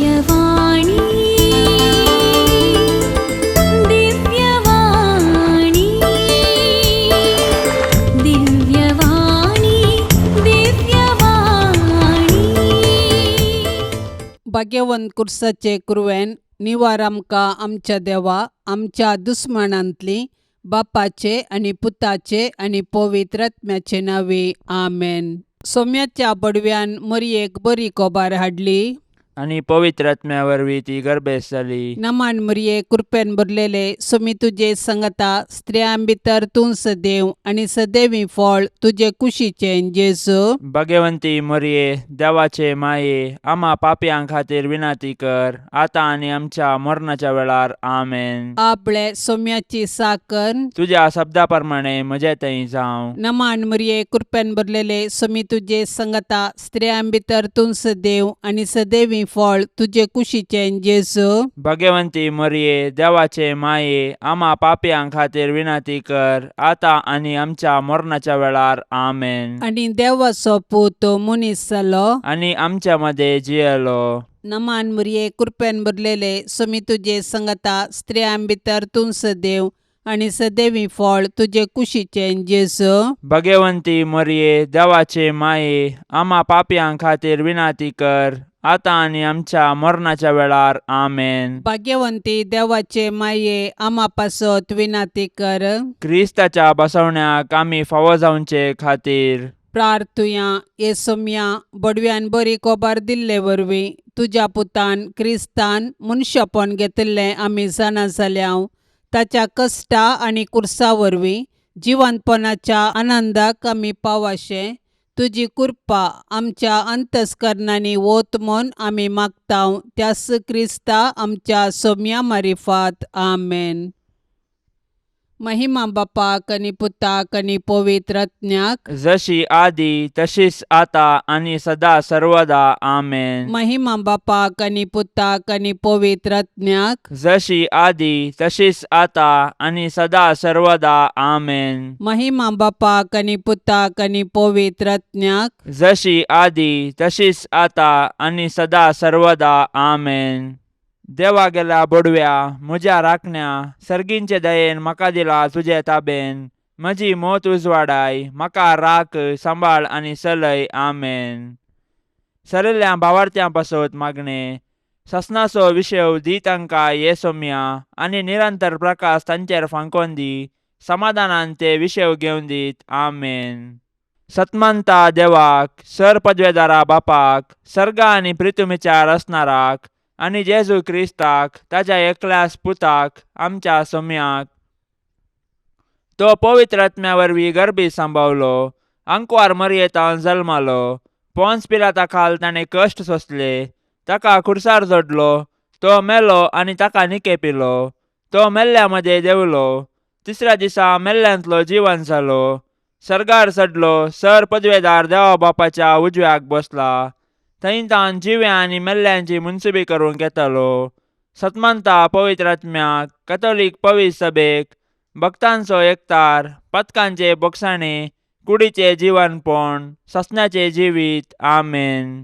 दिव्यवाणी दिव्यवाणी दिव्यवाणी दिव्यवाणी भाग्यवंत कुर्साचे कुरवेन निवार आमकां आमच्या देवा आमच्या दुस्मनांतली बापाचे आणि पुताचे आणि पवित्र आत्म्याचे नावे आमेन. सोम्याच्या बडव्यान मरियेक बरी कोबार हाडली आणि पवित्र आत्म्या वरवीं ती गर्भेस जाली. नमान मरिये कृपेन भरलेले सोमी तुजे संगता स्त्रियां भितर तूं सदैव आणि सदैवी फळ तुझे कुशीचे जेजू. भाग्यवंती मरिये देवाचे माये आम्हा पापयां खातीर विनाती कर आता आणि आमच्या मरणाच्या वेळार आमेन. आपले सोम्याची साकन तुझ्या शब्दा प्रमाणे म्हजे थंय जावं. नमान मरिये कृपेन भरलेले सोमी तुजे संगता स्त्रियां भितर तूं सदैव आणि सदैवी फळ तुझे कुशीचे जेजू. भाग्यवंती मरिये देवाचे माये आम्हा पापयां खातीर विनाती कर आता आणि आमच्या मरणाच्या वेळार आमेन. आणि देवाचो पूत मनीस जालो आणि आमच्या मध्ये जियेलो. नमान मरिये कृपेन भरलेले सोमी तुजे संगता स्त्रियां भितर तूं सदैव आणि सदैवी फळ तुझे कुशीचे जेजू. भाग्यवंती मरिये देवाचे माये आम्हा पापयां खातीर विनाती कर आता आणि आमच्या मरणाच्या वेळार आमेन. भाग्यवंती देवाचे माये आम्हा पासत विनाती कर. क्रिस्ताच्या बसवण्याक आम्ही फावो जावचे खातीर प्रार्थुया ये सोम्या बडव्यान बरी कोबार दिल्ले वरवीं तुझ्या पुतान क्रिस्तान मनशापण घेतले आमी जाणा जाल्याव ताच्या कश्टा आणि कुर्सा वरवीं जिवंतपणाच्या आनंदाक आमी पावाशे तुजी कृपा आमच्या अंतस्करणांनी वोत म्हूण आमी मागताव त्यास क्रिस्ता आमच्या सोम्या मारिफात आमेन. महिमा बापाक आणि पुताक आणि पवित्र आत्म्याक जशी आदी तशीच आता आणि सदा सर्वदा आमेन. महिमा बापाक आणि पुताक आणि पवित्र आत्म्याक जशी आदी तशीच आता आणि सदा सर्वदा आमेन. महिमा बापाक आणि पुताक आणि पवित्र आत्म्याक जशी आदी तशीच आता आणि सदा सर्वदा आमेन. देवा गेला बडव्या म्हज्या राखण्या सर्गींचे दयेन म्हाका दिला तुजे ताबेन म्हजी मोत उजवाडाय म्हाका राख सांबाळ आणि चलय आमेन. सरल्या भावार्थ्यां पासत मागणे ससनाचो विशय दी तांकां ये सोम्या आणि निरंतर प्रकाश तांचेर फांकोन दी समाधानान ते विशय घेवन दीत आमेन. सतमंता देवाक सर पदवेदारा बापाक सर्गा आणि पृथ्वीचार असणाराक आणि जेजू क्रिस्ताक ताच्या एकल्याच पुताक आमच्या सोम्याक तो पवित्र आत्म्या वरवीं गर्भी सांबावलो अंकुवार मरयेतावन जल्मालो पोन्स पिलाता खाल ताणें कश्ट सोंसले ताका खुर्सार जोडलो तो मेलो आणि ताका निकेपिलो तो मेल्ल्या मध्ये देवलो तिसऱ्या दिसा मेल्ल्यांतलो जिवन जालो सर्गार चडलो सर पदवेदार देवा बापाच्या उजव्याक बसला थंय तान जिव्या आणि मेल्ल्यांची मुनसुबी करून घेतलो. सतमंता पवित्र आत्म्याक कॅथोलिक पवित्र सभेक भक्तांचो एकतार पथकांचे बोगसाणे कुडीचे जीवनपण ससण्याचे जिवीत आमेन.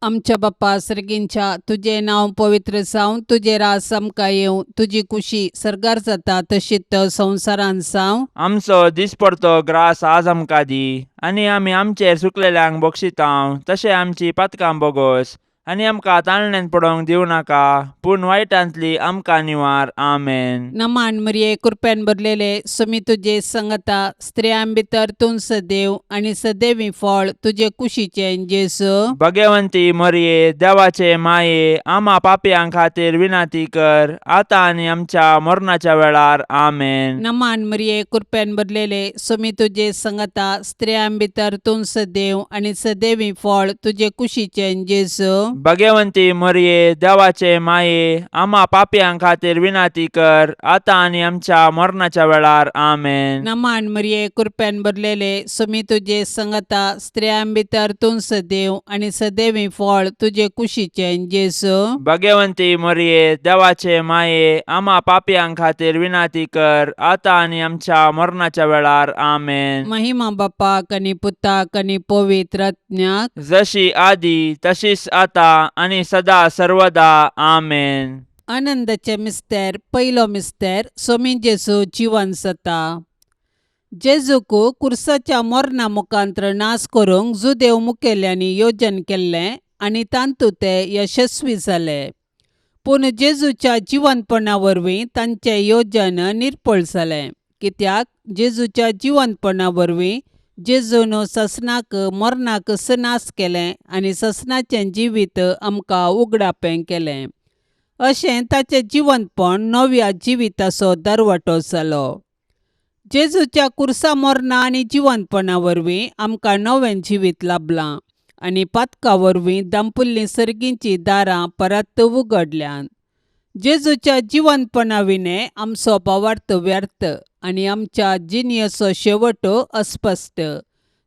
आमच्या बाप्पा सर्गींच्या तुझे नाव पवित्र जावं तुझे रास आमकां येवं तुजी कुशी सर्गार जाता तशीच संवसारान जावं. आमचो दिसपडतो ग्रास आज आमकां दी आणि आमी आमचेर सुकलेल्यांक बक्षितांव तशें आमची पातकां बोगोस आणि आमकां ताळण्यांत पडोवंक दिवं नाका पूण वायटांतली आमकां निवार आमेन. नमान मरिये कृपेन भरलेले सोमी तुजे संगता स्त्रियां भितर तूं सदैव आणि सदैवी फळ तुझे कुशीचे जेजू. भाग्यवंती मरिये देवाचे माये आम्हा पापयां खातीर विनाती कर आता आणि आमच्या मरणाच्या वेळार आमेन. नमान मरिये कृपेन भरलेले सोमी तुजे संगता स्त्रियां भितर तूं सदैव आणि सदैवी फळ तुझे कुशीचे जेजू. भाग्यवंती मरिये देवाचे माये आम्हा पापयां खातीर विनाती कर आता आणि आमच्या मरणाच्या वेळार आमेन. नमान मरिये कृपेन भरलेले सोमी तुजे संगता स्त्रियां भितर तूं सदैव आणि सदैवी फळ तुझे कुशीचे जेजू. भाग्यवंती मरिये देवाचे माये आम्हा पापयां खातीर विनाती कर आता आणि आमच्या मरणाच्या वेळार आमेन. महिमा बापाक आणि पुताक आणि पवित्र आत्म्याक जशी आदी तशीच आता आता आणि सदा सर्वदा आमेन. आनंदाचे मिस्तेर पयलो मिस्तेर सोमीन जेजू जिवन जाता. जेजूक कुर्साच्या मरणा मुखांतर नाश करूंक जुदेव मुखेल्यांनी योजन केल्लें आनी तांतूं ते यशस्वी जाले. पूण जेजूच्या जिवंतपणा वरवीं तांचें योजन निर्फळ जालें, कित्याक जेजूच्या जिवंतपणा वरवीं जेजून ससनाक मरणाक नाश केलें आनी ससनाचें जिवीत आमकां उगडापें केलें. अशें ताचें जिवंतपण नव्या जिविताचो दरवटो जालो. जेजूच्या कुर्सा मरणा आनी जिवंतपणा वरवीं आमकां नवें जिवीत लाभलां आनी पातका वरवीं दांपुल्लीं सर्गींचीं दारां परत उगडल्यांत. जेजूच्या जिवंतपणा विने आमचो भावार्थ व्यर्थ आनी आमच्या जिणेचो शेवट अस्पश्ट.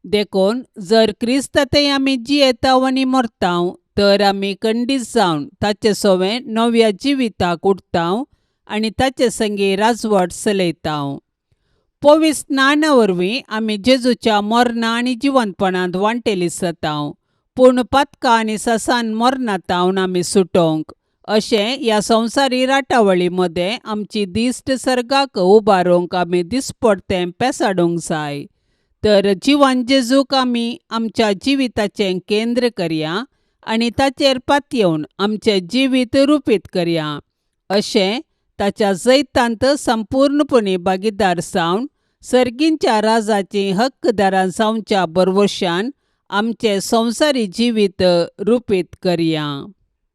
देखून जर क्रिस्तांतय आमी जियेतांव आनी मरतांव तर आमी खंडीत जावन ताचे सोवें नव्या जिविताक उठतांव आनी ताचे संगी राजवट चलयतांव. पवित्र स्नाना वरवीं आमी जेजूच्या मरणा आनी जिवंतपणांत वांटेली जातांव, पूण पातका आनी ससान मरणांतावन आमी सुटोंक. अशें ह्या संवसारी राटावळी मदें आमची दिश्ट सर्गाक उबारूंक आमी दिसपडतें पेसाडूंक जाय. तर जिवन जेजूक आमी आमच्या जिविताचें केंद्र करया आनी ताचेर पातयेवन आमचें जिवीत रुपीत करया. अशें ताच्या जैतांत संपूर्णपणी भागीदार जावन सर्गींच्या राजाचीं हक्कदारां जावच्या बरवशान आमचें संवसारी जिवीत रुपीत करया.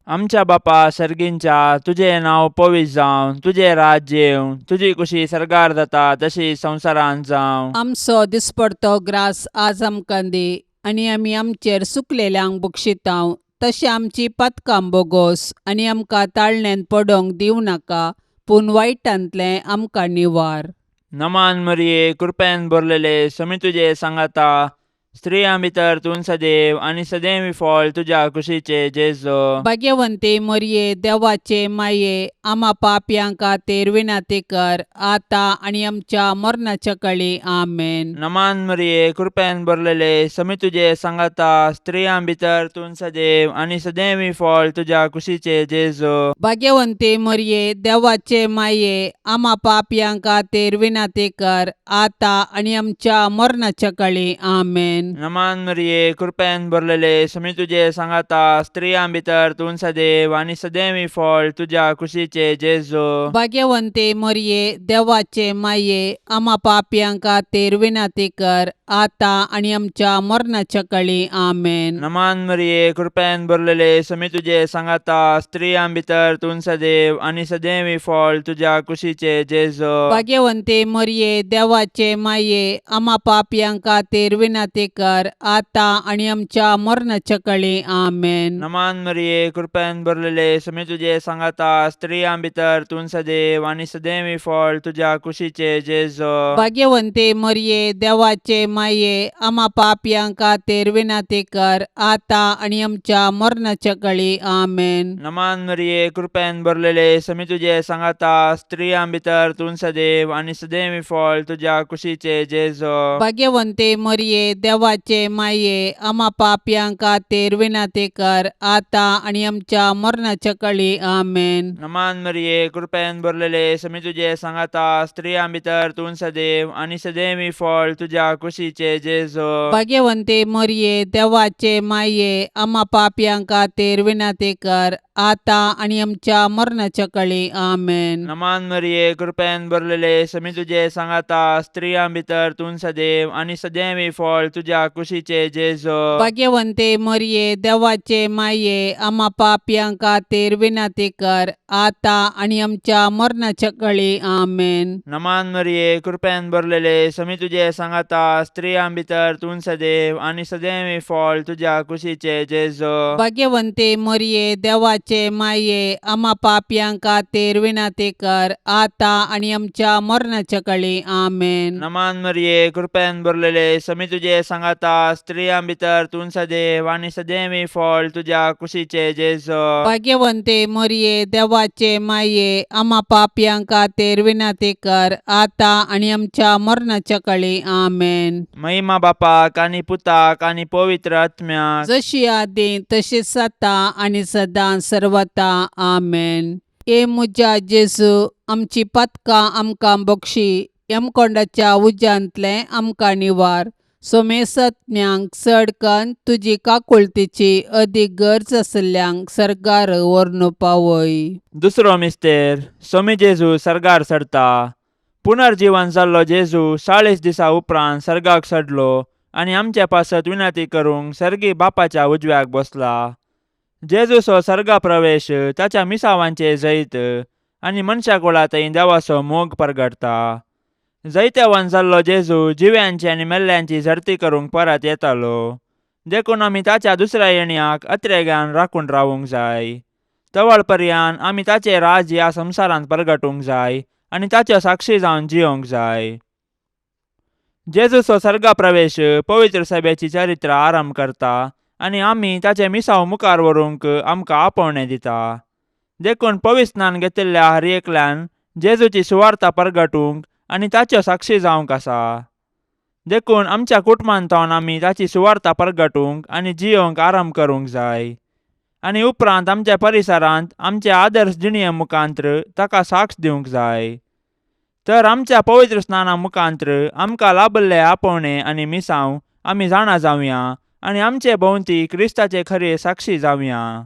आमच्या बापा सर्गींच्या, तुजें नांव पवित्र जावं, तुजें राज्य येवं, तुजी कुशी सर्गार जाता तशी संवसारांत जावं. आमचो दिसपडतो ग्रास आज आमकां दी आनी आमी आमचेर सुकलेल्यांक बक्षितांव, तशें आमची पातकां बोगोस आनी आमकां ताळणेन पडोंक दिवं नाका, पूण वायटांतलें आमकां निवार. नमान मरिये, कृपेन भरलेले, समी तुजे सांगाता, स्त्रियां भितर तूं सदैव आनी सदैवी फळ तुज्या कुशीचे जेजो. भाग्यवंते मरिये, देवाचे माये, आम्हा पापयांक खातीर विनाती कर, आता आनी आमच्या मरणाच्या काळी आमेन. नमान मरिये, कृपेन भरलेले, समी तुजे सांगाता, स्त्रियां भितर तूं सदैव आनी सदैवी फळ तुज्या कुशीचे जेजो. भाग्यवंते मरिये, देवाचे माये, आम्हा पापयांक खातीर विनाती कर, आता आनी आमच्या मरणाच्या काळी आमेन. नमान मरिये, कृपेन भरलेले, समी तुजे सांगाता, स्त्रियां भितर तूं सदैव आनी सदैवी फळ तुज्या कुशीचे जेजो. भाग्यवंते मरिये, देवाचे माये, आम्हा पापयांक खातीर विनाती कर, आता आनी आमच्या मरणाच्या काळी आमेन. नमान मरिये, कृपेन भरलेले, समी तुजे सांगाता, स्त्रियां भितर तूं सदैव आनी सदैवी फळ तुज्या कुशीचे जेजो. भाग्यवंते मरिये, देवाचे माये, आम्हा पापयांक खातीर विनाती कर, आता आनी आमच्या मरणाच्या काळी आमेन. नमान मरिये, कृपेन भरलेले, समी तुजे सांगाता, स्त्रियां भितर तूं सदैव आनी सदैवी फळ तुज्या कुशीचे जेजो. भाग्यवंते मरिये, देवाचे माये, आम्हा पापयांक खातीर विनाती कर, आता आनी आमच्या मरणाच्या काळी आमेन. नमान मरिये, कृपेन भरलेले, समी तुजे सांगाता, स्त्रियां भितर तूं सदैव आनी सदैवी फळ तुज्या कुशीचे जेजो. भाग्यवंते मरिये, देवाचे माये, आम्हा पापयांक खातीर विनाती कर, आता आनी आमच्या मरणाच्या काळी आमेन. नमान मरिये, कृपेन भरलेले, समी तुजे सांगाता, स्त्रियां भितर तूं सदैव आनी सदैवी फळ तुज्या कुशीचे जेजो. भाग्यवंते मरिये, देवाचे माये, आम्हा पापयांक खातीर विनाती कर, आता आनी आमच्या मरणाच्या काळी आमेन. नमान मरिये, कृपेन भरलेले, समी तुजे सांगाता, स्त्रियां भितर तूं सदैव आनी सदैवी फळ तुज्या कुशीचे जेजो. भाग्यवंते मरिये, देवाचे माये, आम्हा पापयांक खातीर विनाती कर, आता आनी आमच्या मरणाच्या काळी आमेन. नमान मरिये, कृपेन भरलेले, समी तुजे सांगाता, स्त्रियां भितर तूं सदैव आनी सदैवी फळ तुज्या कुशीचे जेजो. भाग्यवंते मरिये, देवाचे देवाचे माये आम्हा पापयां खातीर विनंती कर आता आणि आमच्या मरणाच्या काळी आमेन. नमान मरिये कृपेन भरलेले समी तुझे सांगाता स्त्रियां भितर तूं सदैव आणि सदैवी फळ तुझ्या कुशीचे जेजो. भाग्यवंते मरिये देवाचे माये आम्हा पापयां खातीर विनंती कर आता आणि आमच्या मरणाच्या काळी आमेन. महिमा बापाक आणि पुताक आणि पवित्र आत्म्याक जशी आदी तशीच आता आणि सदां सर्वता आमेन. ए मुजा जेजू आमची पतकां आमकां बक्षी यमकोंडाच्या उज्यांतले आमकां निवार. सोमेसत्म्यांक चडकन तुजी काकुळतीची अदीक गरज आसल्यांक सर्गार व्हरून पावय. दुसरो मिस्तेर सोमी जेजू सर्गार सरता. पुनर्जीवन जाल्लो जेजू 40 दिसा उपरांत सर्गाक चडलो आणि आमच्या पासत विनंती करूंक सर्गी बापाच्या उजव्याक बसला. जेजूचो सर्गा प्रवेश ताच्या मिसावांचे जैत आणि मनशा कुळांतय देवाचो मोग परगडता. जैत्यावन जाल्लो जेजू जिव्यांची आणि मेल्ल्यांची झरती करूंक परत येतालो. देखून आमी ताच्या दुसऱ्या येण्याक अत्रेग्यान राखून रावूंक जाय. तवळ पर्यान आमी ताचे राज ह्या संवसारांत परगटूंक जाय आणि ताच्यो साक्षी जावन जियोंक जाय. जेजूचो सर्गा प्रवेश पवित्र सभेची चरित्र आरंभ करता आणि आमी ताचे मिसाव मुखार व्हरूंक आमकां आपोवणें दिता. देखून पवित्र स्नान घेतिल्ल्या हर एकल्यान जेजूची सुवार्ता परगटूंक आणि ताच्यो साक्षी जावंक आसा. देखून आमच्या कुटुंबांतवन आमी ताची सुवार्ता परगटूंक आणि जियोंक आरंभ करूंक जाय. आणि उपरांत आमच्या परिसरांत आमच्या आदर्श जिणये मुखांत्र ताका साक्ष दिवंक जाय. तर आमच्या पवित्र स्नाना मुखांत्र आमकां लाभल्ले आपोवणे आणि मिसांव आमी जाणा जावया आणि आमचे भोंवती क्रिस्ताचे खरे साक्षी जावया.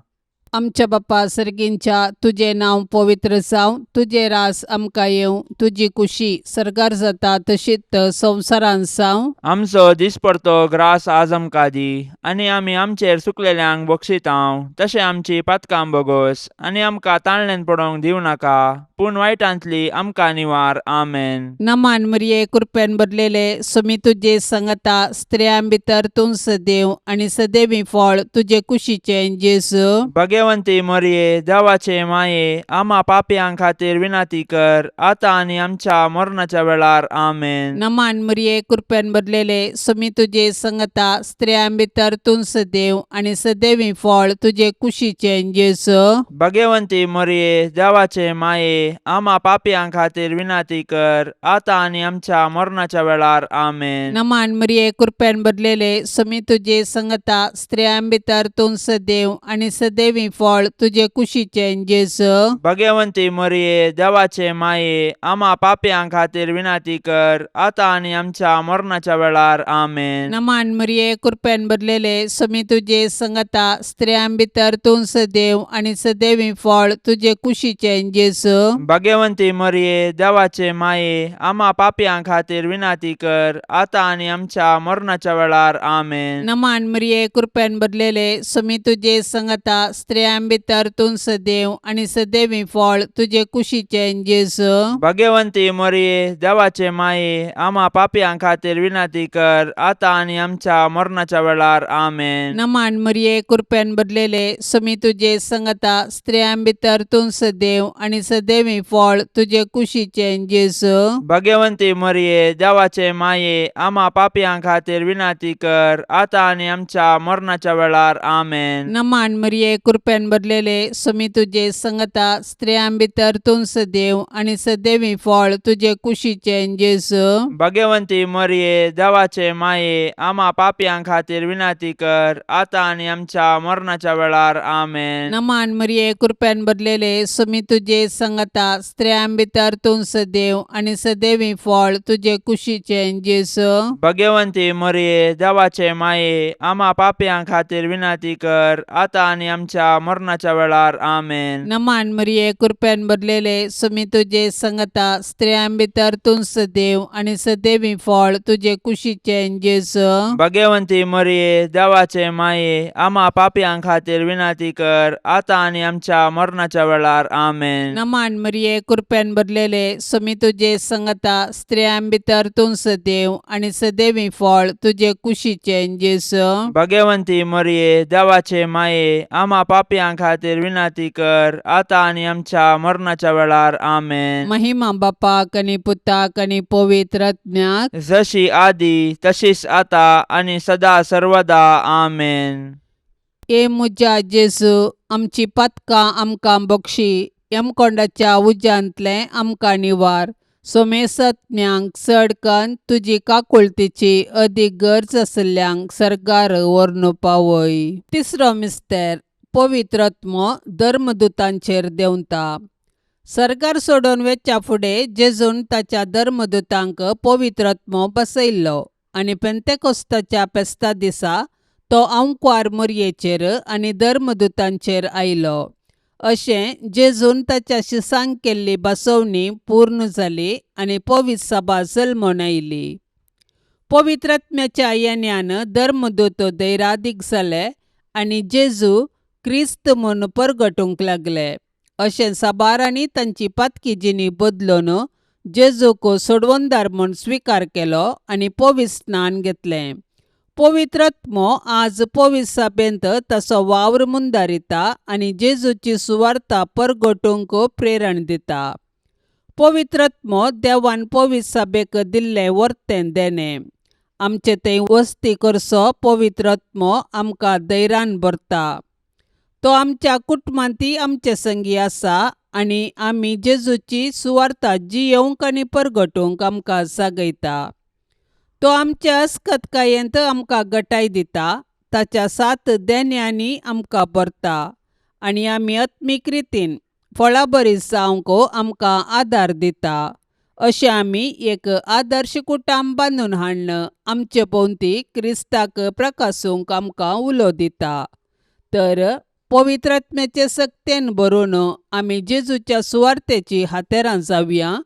आमच्या बापा सर्गींच्या तुझे नांव पवित्र जावं, तुझे रास आमकां येवं, तुजी कुशी सर्गार जाता तशीच संवसारांत जावं. आमचो दिसपडतो ग्रास आज आमकां दी आणि आमी आमचेर सुकलेल्यांक बक्षितांव तशें आमची पातकां बोगोस आणि आमकां ताळणेन पडोवंक दिवं नाका पूण वायटांतली आमकां निवार. आमेन. नमान मरिये कृपेन भरलेले समी तुजे संगता स्त्रियां भितर तूं सदैव आणि सदैवी फळ तुजे कुशीचे जेजू. भाग्यवंती मरिये देवाचे माये आम्हा पापयां खातीर विनंती कर आता आणि आमच्या मरणाच्या वेळार. आमेन. नमान मरिये कृपेन भरलेले समी तुजे संगता स्त्रियां भितर तूं सदैव आणि सदैवी फळ तुजे कुशीचे जेजू. भाग्यवंती मरिये देवाचे माये आम्हा पापयां खातीर विनंती कर आता आणि आमच्या मरणाच्या वेळार. आमेन. नमान मरिये कृपेन भरलेले समी तुजे संगता स्त्रियां भितर तूं सदैव आणि सदैवी फळ तुजे कुशीचे जेजू. भाग्यवंती मरिये देवाचे माये आम्हा पापयां खातीर विनंती कर आता आणि आमच्या मरणाच्या वेळार. आमेन. नमान मरिये कृपेन भरलेले समी तुजे संगता स्त्रियां भितर तूं सदैव आणि सदैवी फळ तुजे कुशीचे जेजू. भाग्यवंती मरिये देवाचे माये आम्हा पापयां खातीर विनंती कर आता आणि आमच्या मरणाच्या वेळार. आमेन. नमान मरिये कृपेन भरलेले समी तुजे संगता स्त्रियां भितर तूं सदैव आणि सदैवी फळ तुजे कुशीचे जेजू. भाग्यवंती मरिये देवाचे माये आम्हा पापयां खातीर विनंती कर आता आणि आमच्या मरणाच्या वेळार. आमेन. नमान मरिये कृपेन भरलेले समी तुजे संगता स्त्रियां भितर तूं सदैव आणि सदैवी फळ तुजे कुशीचे जेजू. भाग्यवंती मरिये देवाचे माये आम्हा पापयां खातीर विनंती कर आता आणि आमच्या मरणाच्या वेळार. आमेन. नमान मरिये कृपेन भरलेले समी तुजे संगता स्त्रियां भितर तूं सदैव आणि सदैवी फळ तुजे कुशीचे जेजू. भाग्यवंती मरिये देवाचे माये आम्हा पापयां खातीर विनंती कर आता आणि आमच्या मरणाच्या वेळार. आमेन. नमान मरिये कृपेन भरलेले समी तुजे संगता स्त्रियां भितर तूं सदैव आणि सदैवी फळ तुजे कुशीचे जेजू. भाग्यवंती मरिये देवाचे माये आम्हा पापयां खातीर विनंती कर आता आणि आमच्या मरणाच्या वेळार. आमेन. नमान मरिये कृपेन भरलेले समी तुजे संगता स्त्रियां भितर तूं सदैव आणि सदैवी फळ तुजे कुशीचे जेजू. भाग्यवंती मरिये देवाचे माये आम्हा पापयां खातीर विनंती कर आता आणि आमच्या मरणाच्या वेळार. आमेन. नमान मरिये कृपेन भरलेले समी तुजे संगता स्त्रियां भितर तूं सदैव आणि सदैवी फळ तुजे कुशीचे जेजू. भाग्यवंती मरिये देवाचे माये आम्हा पापियां खातीर विनंती कर, आता आणि आमच्या मरणाच्या वेळार आमेन. महिमा बापाक आनी पुताक आनी पवित्र आत्म्याक, जशी आदी तशीच आता आणि सदा सर्वदा आमेन. ए मुजा जेजू, आमची पातकां आमकां बक्षी, यमकोंडाच्या उज्यांतले आमकां निवार. सोमेसत्म्यांक चडकन तुजी काकुळतीची अदीक गरज आसल्यांक सरकार व्हरून पावय. तिसरो मिस्तेर, पवित्र आत्मो धर्मदुतांचेर देंवता. सरकार सोडून वेच्या फुडें जेजून ताच्या धर्मदुतांक पवित्र आत्मो बसयल्लो आनी पेंतेकोस्ताच्या फेस्ता दिसा तो आंवकार मरयेचेर आनी धर्मदुतांचेर आयलो. अशें जेजून ताच्या शिसांक केल्ली बसवणी पूर्ण जाली आनी पवित्र सभा जल्मोन आयली. पवित्र आत्म्याच्या येण्यान धर्मदूत दैरादीक जाले आनी जेजू क्रिस्त म्हूण परगटूंक लागले. अशें साबारांनी तांची पातकी जिणी बदलून जेजूक सोडवंदार म्हूण स्विकार केलो आनी पवित्र स्नान घेतलें. पवित्र आत्मो आज पवित्र सभेंत ताचो वावर मुंदारिता आनी जेजूची सुवार्ता परगटूंक प्रेरण दिता. पवित्र आत्मो देवान पवित्र सभेक दिल्लें वर्तें देणें. आमचे थंय वस्ती करचो पवित्र आत्मो आमकां धैर्यान भरता. तो आमच्या कुटुंबांतय आमचे संगी आसा आनी आमी जेजूची सुवार्ता जियोंक आनी परगटूंक आमकां जागयता. तो आमच्या अस्खतकायेंत आमकां घटाय दिता, ताच्या 7 देण्यांनी आमकां भरता आनी आमी आत्मीक रितीन फळां बरी जावंक आमकां आदार दिता. अशें आमी एक आदर्श कुटुंब बांदून हाडन आमचे भोंवती क्रिस्ताक प्रकाशूंक आमकां उलो दिता. तर पवित्र आत्म्याचे सक्तेन भरून आमी जेजूच्या सुवार्तेची हातेरां जावया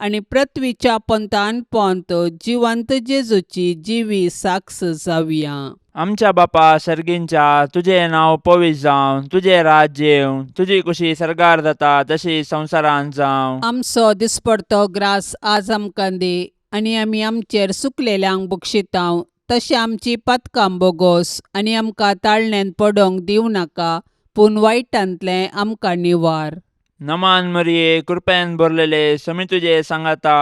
आनी पृथ्वीच्या पंतान पंत जिवंत जेजूची जिवी साक्ष जावया. आमच्या बापा सर्गींच्या, तुझे नाव पवित्र जावं, तुझे राज्य येवं, तुझी कुशी सरकार जाता तशी संवसारांत जावं. आमचो दिसपडतो ग्रास आज आमकां दी आनी आमी आमचेर सुकलेल्यांक बक्षितांव, तशें आमची पातकां बोगोस आनी आमकां ताळणेन पडोंक दिवं नाका, पूण वायटांतलें आमकां निवार. नमान मरिये, कृपेन भरलेले, समी तुझे सांगाता,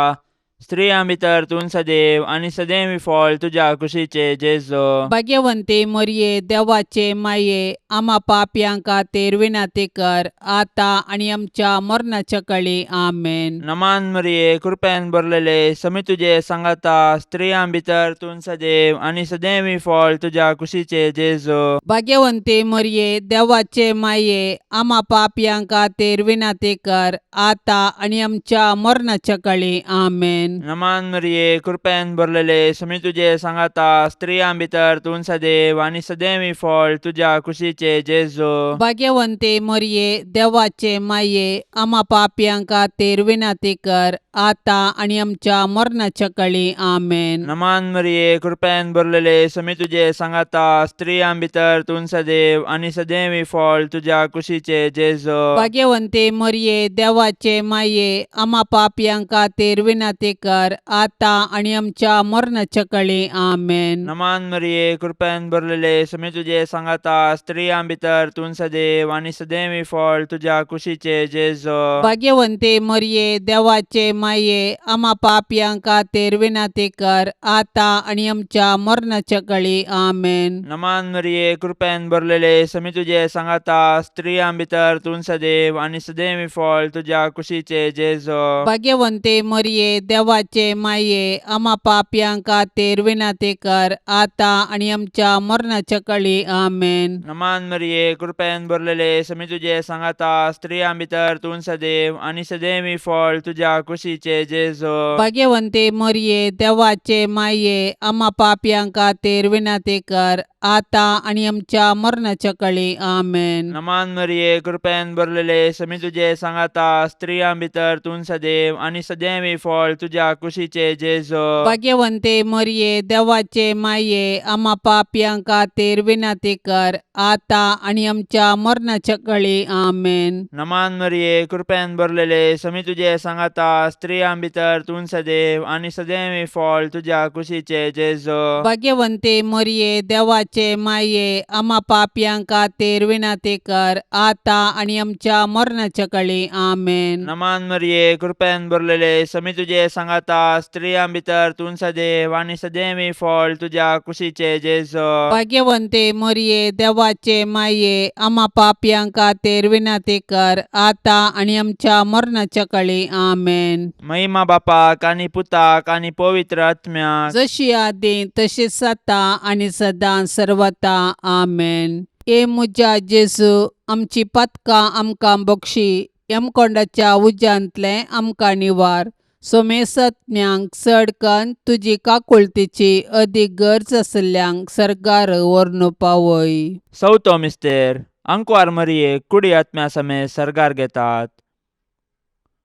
स्त्रियां भितर तूं सदैव आनी सदैवी फळ तुझ्या कुशीचे जेजो. भाग्यवंते मरिये, देवाचे माये, आम्हा पापयां खातीर विनंती कर, आता आनी आमच्या मरणाच्या काळी आमेन. नमान मरिये, कृपेन भरलेले, समी तुझे सांगाता, स्त्रियां भितर तूं सदैव आनी सदैवी फळ तुझ्या कुशीचे जेजो. भाग्यवंते मरिये, देवाचे माये, आम्हा पापयां खातीर विनंती कर, आता आनी आमच्या मरणाच्या काळी आमेन. नमान मरिये, कृपेन भरलेले, समी तुझे सांगाता, स्त्रियां भितर तूं सदैव आनी सदैवी फळ तुझ्या कुशीचे जेजो. भाग्यवंते मरिये, देवाचे माये, आम्हा पापयां खातीर विनंती कर, आता आनी आमच्या मरणाच्या काळी आमेन. नमान मरिये, कृपेन भरलेले, समी तुझे सांगाता, स्त्रियां भितर तूं सदैव आनी सदैवी फळ तुझ्या कुशीचे जेजो. भाग्यवंते मरिये, देवाचे माये, आम्हा पापयां खातीर विनंती कर, आता आनी आमच्या मरणाच्या काळी आमेन. नमान मरिये, कृपेन भरलेले, समी तुझे सांगाता, स्त्रियां भितर तूं सदैव आनी सदैवी फळ तुझ्या कुशीचे जेजो. भाग्यवंते मरिये, देवाचे माये, आम्हा पापयां खातीर विनंती कर, आता आनी आमच्या मरणाच्या काळी आमेन. नमान मरिये, कृपेन भरलेले, समी तुझे सांगाता, स्त्रियां भितर तूं सदैव आनी सदैवी फळ तुझ्या कुशीचे जेजो. भाग्यवंते मरिये, देवाचे माये, आम्हा पापयां खातीर विनंती कर, आता आनी आमच्या मरणाच्या काळी आमेन. नमान मरिये, कृपेन भरलेले, समी तुझे सांगाता, स्त्रियां भितर तूं सदैव आनी सदैवी फळ तुझ्या कुशीचे जेजो. भाग्यवंते मरिये, देवाचे माये, आम्हा पापयां खातीर विनंती कर, आता आनी आमच्या मरणाच्या काळी आमेन. नमान मरिये, कृपेन भरलेले, समी तुझे सांगाता, स्त्रियां भितर तूं सदैव आनी सदैवी फळ तुझ्या तुझ्या कुशीचे जेजो भाग्यवंते मरिये देवाचे माये आम्हा पापयां खातीर विनंती कर आता आणि आमच्या मरणाच्या काळी आमेन. नमान मरिये कृपेन भरलेले समी तुझे सांगाता स्त्रियां भितर तूं सदैव आणि सदैव फळ तुझ्या कुशीचे जेजो भाग्यवंते मरिये देवाचे माये आम्हा पापयां खातीर विनंती कर आता आणि आमच्या मरणाच्या काळी आमेन. नमान मरिये कृपेन भरलेले समी तुझे सांगाता स्त्रियां भितर तूं सदैव आणि सदैव फळ तुझ्या कुशीचे जेजो भाग्यवंते मरिये देवाचे माये आम्हा पापयां खातीर विनंती कर आता आणि आमच्या मरणाच्या काळी आमेन. महिमा बापाक आणि पुताक आणि पवित्र आत्म्याक जशी आदी तशीच आता आणि सदां सर्वता आमेन. ए मुजा जेजू आमची पतकां आमकां बक्षी यमकोंडाच्या उज्यांतले आमकां निवार. सोमेसत्म्यांक चडकन तुजी काकुळतीची अदीक गरज आसल्यांक सरकार व्हरून पावय. सवतो मिस्तेर अंकवार मरिये कुडी आत्म्या समेत सर्गार घेतात.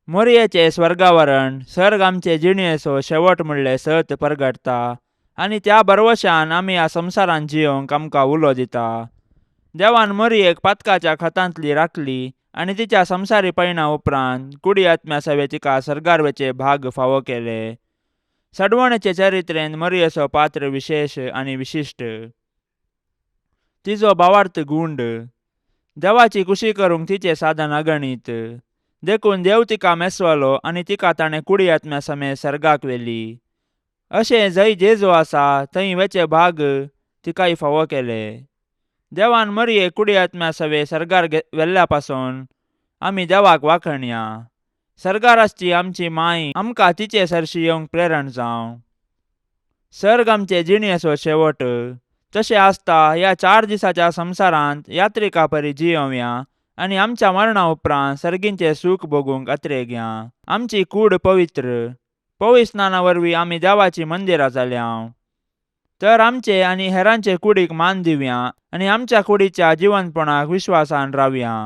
मोरयेचे स्वर्गावरण सर्ग आमचे जिणयेचो शेवट म्हणले सत परगटता आणि त्या बरवशान आमी ह्या संवसारान जियोंक आमकां उलो दिता. देवान मरियेक पातकाच्या खतांतली राखली आणि तिच्या संवसारी पैणा उपरांत कुडी आत्म्या सवे तिका सर्गारवेचे भाग फावो केले. सडवणेचे चरित्रेंत मरियेचो पात्र विशेष आणि विशिश्ट. तिचो भावार्थ गुंड. देवाची कुशी करूंक तिचे साधन अगणित. देखून देव तिका मेसवलो आणि तिका ताणें कुडी आत्म्या समेत सर्गाक व्हेली. अशें जंय जेजो आसा थंय वेचे भाग तिकाय फावो केले. देवान मरिये कुडी आत्म्या सवे सर्गार व्हेल्ल्या पासून आमी देवाक वाखणया. सर्गार आसची आमची माय आमकां तिचे सरशी येवंक प्रेरण जावं. सर्ग आमचे जिणयेचो शेवट. तशें आसता ह्या 4 दिसाच्या संवसारांत यात्रिका परी जियोवया आणि आमच्या मरणा उपरांत सर्गींचे सूख भोगूंक अत्रेक या. आमची कूड पवित्र. पविस्नाना वरवीं आमी देवाची मंदिरां जाल्यां. तर आमचे आनी हेरांचे कुडीक मान दिवया आणि आमच्या कुडीच्या जिवंतपणाक विश्वासान रावया.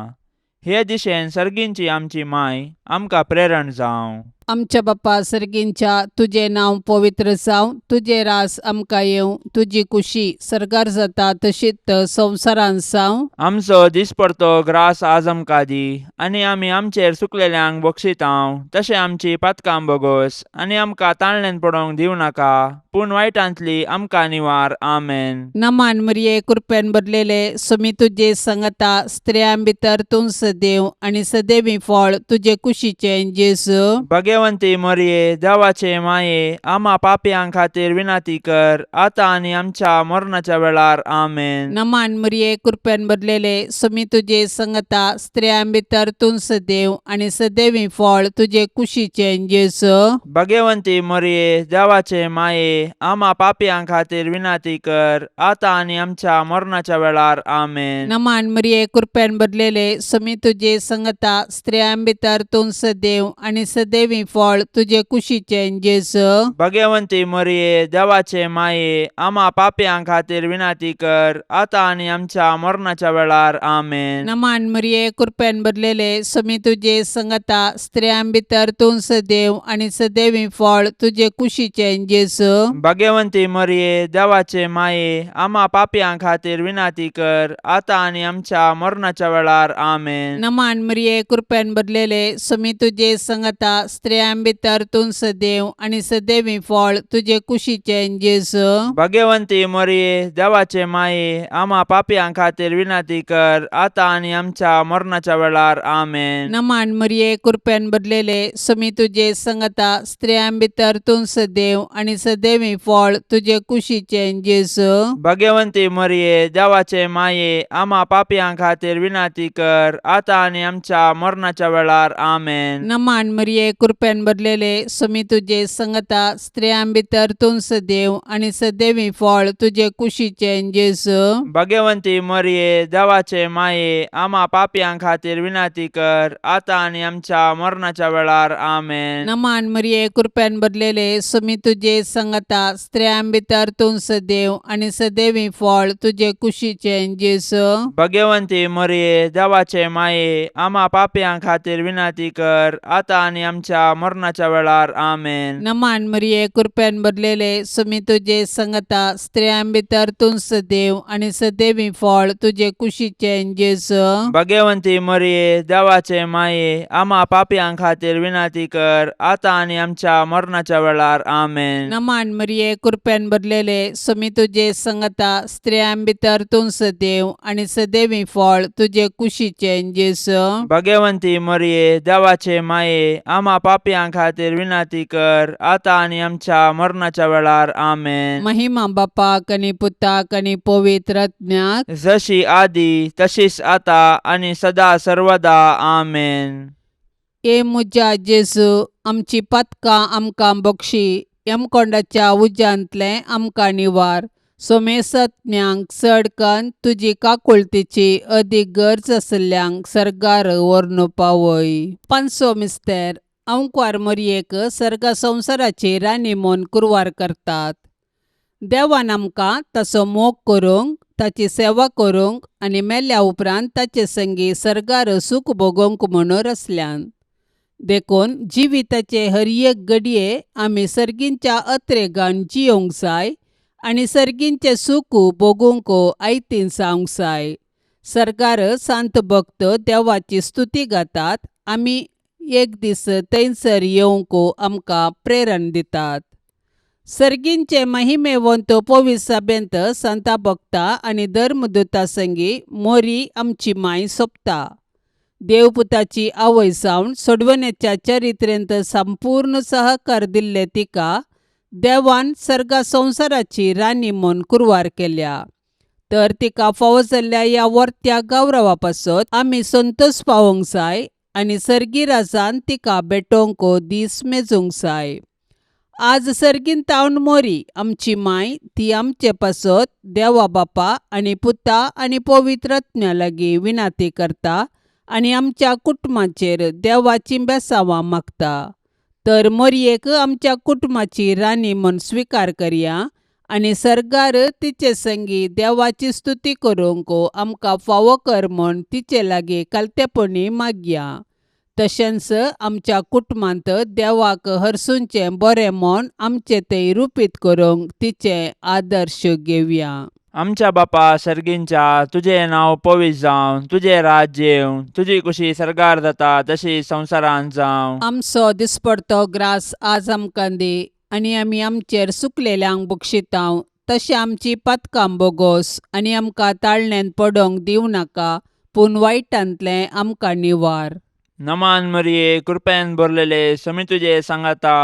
हे दिशेन सर्गींची आमची माय आमकां प्रेरण जावं. आमच्या बापा सर्गींच्या तुझे नांव पवित्र जावं. तुझे रास आमकां येवं. तुजी कुशी सर्गार जाता तशीच संवसारांत जावं. आमचो दिसपडतो ग्रास आज आमकां दी आणि आमी आमचेर सुकलेल्यांक बक्षितांव. तशें आमची पातकां बोगोस आणि आमकां ताळणेन पडोवंक दिवं नाका पूण वायटांतली आमकां निवार. आमेन. नमान मरिये कृपेन भरलेले समी तुजे सांगता स्त्रियां भितर तूं सदैव आणि सदैवी फळ तुजे कुशीचे जेजू भाग्यवंती मरिये देवाचे माये आम्हा पापयां खातीर विनंती कर आता आणि आमच्या मरणाच्या वेळार. आमेन. नमान मरिये कृपेन भरलेले समी तुजे सांगता स्त्रियां भितर तूं सदैव आणि सदैवी फळ तुजे कुशीचे जेजू भाग्यवंती मरिये देवाचे माये आम्हा पापयां खातीर विनंती कर आता आणि आमच्या मरणाच्या वेळार. आमेन. नमान मरिये कृपेन भरलेले समी तुजे सांगता स्त्रियां भितर तूं सदैव आणि सदैवी फळ तुजे कुशीचे जेजू भाग्यवंती मरिये देवाचे माये आम्हा पापयां खातीर विनंती कर आता आणि आमच्या मरणाच्या वेळार. आमेन. नमान मरिये कृपेन भरलेले समी तुजे सांगता स्त्रियां भितर तूं सदैव आणि सदैवी फळ तुजे कुशीचे जेजू भाग्यवंती मरिये देवाचे माये आम्हा पापयां खातीर विनंती कर आता आणि आमच्या मरणाच्या वेळार. आमेन. नमान मरिये कृपेन भरलेले समी तुजे सांगता स्त्रियां भितर तूं सदैव आणि सदैवी फळ तुजे कुशीचे जेजू भाग्यवंती मरिये देवाचे माये आम्हा पापयां खातीर विनंती कर आता आणि आमच्या मरणाच्या वेळार. आमेन. नमान मरिये कृपेन भरलेले समी तुजे सांगता स्त्रियां भितर तूं सदैव आणि सदैवी फळ तुजे कुशीचे जेजू भाग्यवंती मरिये देवाचे माये आम्हा पापयां खातीर विनंती कर आता आणि आमच्या मरणाच्या वेळार. आमेन. नमान मरिये कृपेन भरलेले समी तुजे सांगता स्त्रियां भितर तूं सदैव आणि सदैवी फळ तुजे कुशीचे जेजू भाग्यवंती मरिये देवाचे माये आम्हा पापयां खातीर विनंती कर आता आणि आमच्या मरणाच्या वेळार. आमेन. नमान मरिये कृपेन भरलेले समी तुजे सांगता स्त्रियां भितर तूं सदैव आणि सदैवी फळ तुजे कुशीचे जेजू भाग्यवंती मरिये देवाचे माये आम्हा पापयां खातीर विनंती कर आता आणि आमच्या आमच्या मरणाच्या वेळार आमेन. नमान मरिये कृपेन भरलेले सुमी तुझे संगता स्त्रियां भितर तूं सदैव आणि सदैवी फळ तुझे कुशीचे जेजू. भाग्यवंती मरिये देवाचे माये आम्हा पापियां खातीर विनंती कर आता आणि आमच्या मरणाच्या वेळार आमेन. नमान मरिये कृपेन भरलेले सुमी तुझे संगता स्त्रियां भितर तूं सदैव आणि सदैवी फळ तुझे कुशीचे जेजू. भाग्यवंती मरिये देवाचे माये आम्हा पापियां खातीर विनंती कर आता आणि आमच्या मरणाच्या वेळार आमेन. महिमा बापाक आणि पुताक आणि पवित्र आत्म्याक जशी आदी तशीच आता आणि सदा सर्वदा आमेन. ए मुजा जेजू आमची पातकां आमकां बक्षी यमकोंडाच्या उज्यांतले आमकां निवार. सोमेसत्म्यांक चडकन तुजी काकुळतीची अदीक गरज आसल्यांक सर्गार व्हरून पावय. पांचवो मिस्तेर अंकुर मरियेक सर्ग संवसाराची राणी म्हूण कुरवार करतात. देवान आमकां ताचो मोग करूंक ताची सेवा करूंक आनी मेल्या उपरांत ताचे संगी सर्गार सूख भोगूंक म्हणून रचल्यान. देखून जिविताचे हर एक घडये आमी सर्गींच्या अत्रेगान जियोंक जाय आनी सर्गींचे सूख भोगूंक आयतीन जावंक जाय. सर्गार सांत भक्त देवाची स्तुती गातात. आमी एक दीस थंयसर येवंक आमकां प्रेरण दितात. सर्गींचे महिमेवंत पवित्र सभेंत संता भक्ता आनी धर्मदूता संगी मोरी आमची माय सोंपता. देवपुताची आवय जावन सोडवण्याच्या चरित्रेंत संपूर्ण सहकार दिल्ले तिका देवान सर्गा संवसाराची राणी म्हूण कुरवार केल्या. तर तिका फावो जाल्ल्या ह्या वर्त्या गौरवा पासत आमी संतोश पावोंक जाय आनी सर्गी राजान तिका भेटोवंक दीस मेजूंक जाय. आज सर्गीन तावन मोरी आमची माय ती आमचे पासत देवा बापा आनी पुता आनी पवित्र आत्म्या लागीं विनंती करता आनी आमच्या कुटुंबाचेर देवाची बेसांवां मागता. तर मोरयेक आमच्या कुटुंबाची राणी म्हूण स्विकार करया आनी सर्गार तिचे संगी देवाची स्तुती करूंक आमकां फावो कर म्हूण तिचे लागीं कालतेपणी मागया. तशेंच आमच्या कुटुंबांत देवाक हरसूंचें बरें म्हूण आमचे थंय रुपीत करूंक तिचे आदर्श घेवया. आमच्या बापा सर्गींच्या तुझे नाव पवित्र जावं, तुझे राज्य येवं, तुझी कुशी सर्गार जाता तशी संवसारांत जावं. आमचो दिसपडतो ग्रास आज आमकां दी आनी आमी आमचेर सुकलेल्यांक बक्षितांव. तशें आमची पातकां बोगोस आनी आमकां ताळणेंत पडोवंक दिवं नाका पूण वायटांतलें आमकां निवार. नमान मरिये कृपेन भरलेले समी तुझे सांगाता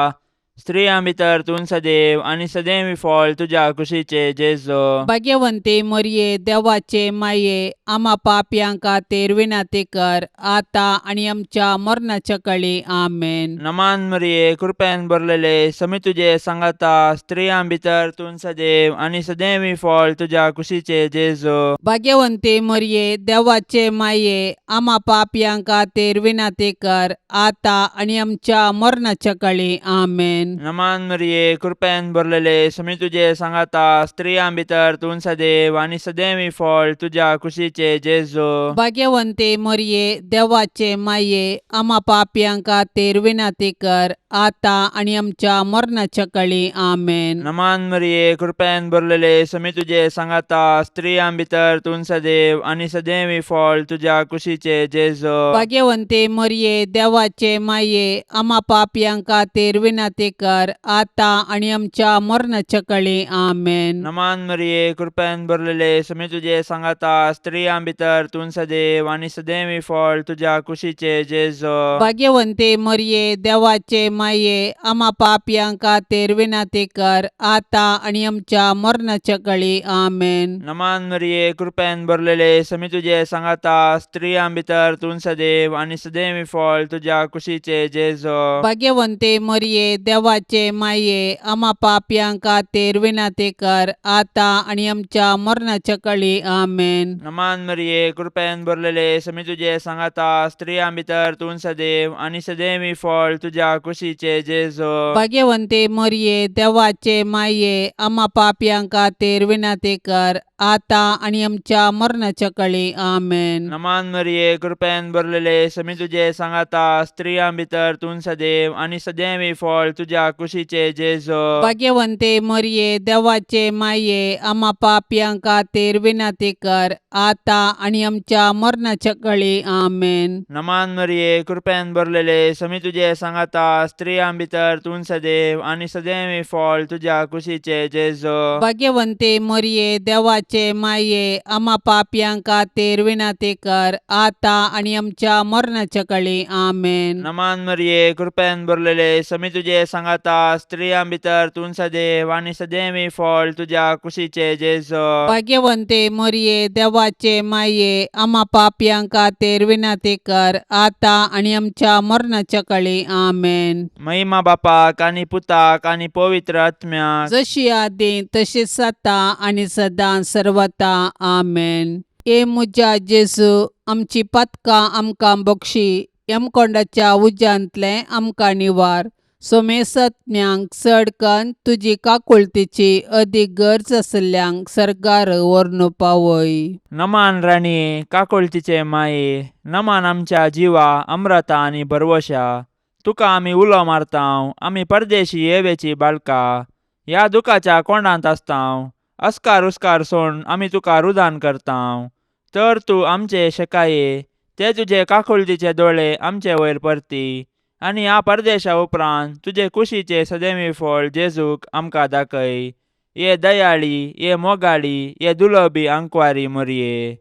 स्त्रियां भितर तूं सदैव आनी सदैवी फळ तुझ्या कुशीचे जेजू. भाग्यवंती मोरये देवाचे माये आम्हा पापयां खातीर विनंती कर आता आनी आमच्या मरणाच्या काळी आमेन. नमान मरिये कृपेन भरलेले समी तुझे सांगाता स्त्रियां भितर तूं सदैव आनी सदैवी फळ तुझ्या कुशीचे जेजू. भाग्यवंती मोरये देवाचे माये आम्हा पापयां खातीर विनंती कर आता आनी आमच्या मरणाच्या काळी आमेन. नमान मरिये कृपेन भरलेले समी तुझे सांगाता स्त्रियां भितर तूं सदैव आनी सदैवी फळ तुझ्या कुशीचे जेजू. भाग्यवंती मोरये देवाचे माये आम्हा पापयां खातीर विनंती कर आता आनी आमच्या मरणाच्या काळी आमेन. नमान मरिये कृपेन भरलेले समी तुझे सांगाता स्त्रियां भितर तूं सदैव आनी सदैवी फळ तुझ्या कुशीचे जेजू. भाग्यवंती मोरये देवाचे माये आम्हा पापयां खातीर विनंती कर आता आनी आमच्या मरणाच्या काळी आमेन. नमान मरिये कृपेन भरलेले समी तुझे सांगाता स्त्रियां भितर तूं सदैव आनी सदैवी फळ तुझ्या कुशीचे जेजू. भाग्यवंती मोरये देवाचे माये आम्हा पापयां खातीर विनंती कर आता आनी आमच्या मरणाच्या काळी आमेन. नमान मरिये कृपेन भरलेले समी तुझे सांगाता स्त्रियां भितर तूं सदैव आनी सदैवी फळ तुझ्या कुशीचे जेजू. भाग्यवंती मोरये देवाचे माये आम्हा पापयां खातीर विनंती कर आता आनी आमच्या मरणाच्या काळी आमेन. नमान मरिये कृपेन भरलेले समी तुझे सांगाता स्त्रियां भितर तूं सदैव आनी सदैवी फळ तुझ्या कुशीचे जेजू. भाग्यवंती मोरये देवाचे माये आम्हा पापयां खातीर विनंती कर आता आणि आमच्या मरणाच्या काळी आमेन. नमान मरिये कृपेन भरलेले समी तुझे सांगाता स्त्रियां भितर तूं सदैव आणि सदैवी फळ तुझ्या कुशीचे जेजो. भाग्यवंते मरिये देवाचे माये आम्हा पापियां खातीर विनंती कर आता आणि आमच्या मरणाच्या काळी आमेन. नमान मरिये कृपेन भरलेले समी तुझे सांगाता स्त्रियां भितर तूं सदैव आणि सदैवी फळ तुझ्या कुशीचे जेजो. भाग्यवंते मरिये देवाचे माये आम्हा पापियां खातीर विनंती कर आता आणि आमच्या मरणाच्या काळी आमेन. नमान मरिये कृपेन भरलेले समी तुझे सांगाता स्त्रियां भितर तूं सदैव आणि सदैवी फळ तुझ्या कुशीचे जेजो. भाग्यवंते मरिये देवाचे माये आम्हा पापियां खातीर विनंती कर आता आणि आमच्या मरणाच्या काळी आमेन. महिमा बापाक आणि पुताक आणि पवित्र आत्म्याक जशी आदी तशीच आता आणि सदां सर्वता आमेन. ए मुजा जेजू आमची पातकां आमकां बक्षी यमकोंडाच्या उज्यांतले आमकां निवार. सोमेसत्म्यांक चडकन तुजी काकुळतीची अदीक गरज आसल्यांक सरकार व्हरून पावय. नमान राणी काकुळतीचे माये नमान आमच्या जिवा अमृता आणि भरवशा. तुका आमी उलो मारतांव आमी परदेशी येवेची बाळका. ह्या दुखाच्या कोंडांत आसतांव अस्कार उस्कार सोड आमी तुका रुदान करतांव. तर तूं आमचे शेकाये ते तुजे काकुळतीचे दोळे आमचे वयर परती आणि ह्या परदेशा उपरांत तुजे कुशीचे सदैवी फळ जेजूक आमकां दाखय. ये दयाळी ये मोगाळी ये दुलोबी आंकवारी मरिये.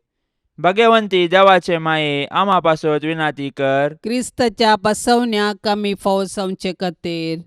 भाग्यवंती देवाचे माये आम्हा पासत विनंती कर. क्रिस्ताच्या बसवण्याक आमी फावस आमचे खातीर.